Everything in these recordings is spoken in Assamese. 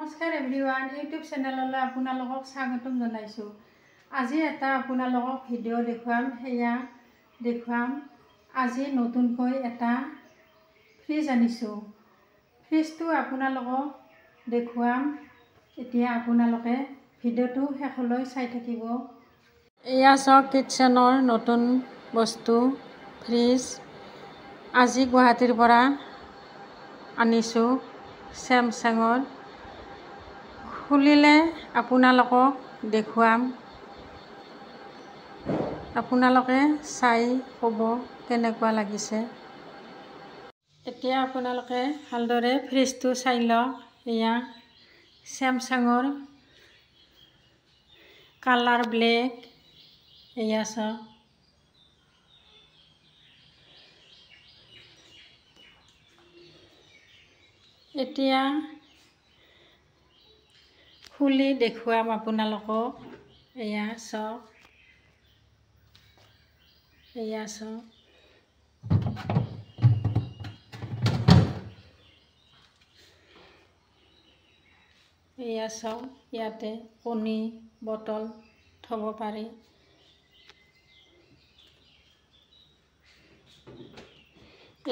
নমস্কাৰ এভৰিৱান, ইউটিউব চেনেললৈ আপোনালোকক স্বাগতম জনাইছোঁ। আজি এটা আপোনালোকক ভিডিঅ' দেখুৱাম। আজি নতুনকৈ এটা ফ্ৰিজ আনিছোঁ। ফ্ৰিজটো আপোনালোকক দেখুৱাম। এতিয়া আপোনালোকে ভিডিঅ'টো শেষলৈ চাই থাকিব। এয়া চাওক, কিটচেনৰ নতুন বস্তু ফ্ৰিজ। আজি গুৱাহাটীৰ পৰা আনিছোঁ চেমচাঙৰ। খুলিলে আপোনালোকক দেখুৱাম। আপোনালোকে চাই ক'ব কেনেকুৱা লাগিছে। এতিয়া আপোনালোকে ভালদৰে ফ্ৰিজটো চাই লওক। এয়া চেমচাঙৰ, কালাৰ ব্লেক। এয়া চাওক, এতিয়া খুলি দেখুৱাম আপোনালোকক। এয়া চাওক, এয়া চাওক, এয়া চাওক, ইয়াতে কণী বটল থ'ব পাৰি।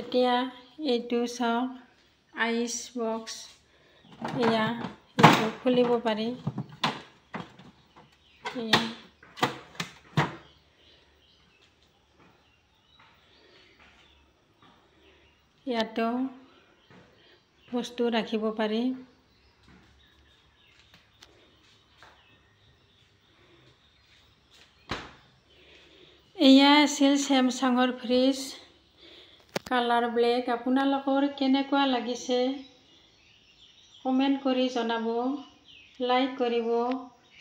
এতিয়া এইটো চাওক, আইচ বক্স। এয়া এইটো খুলিব পাৰি। এয়া ইয়াতো বস্তু ৰাখিব পাৰি। এয়া আছিল চেমচাঙৰ ফ্ৰিজ, কালাৰ ব্লেক। আপোনালোকৰ কেনেকুৱা লাগিছে কমেণ্ট কৰি জনাব, লাইক কৰিব,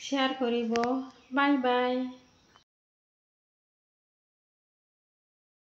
শ্বেয়াৰ কৰিব। Bye bye.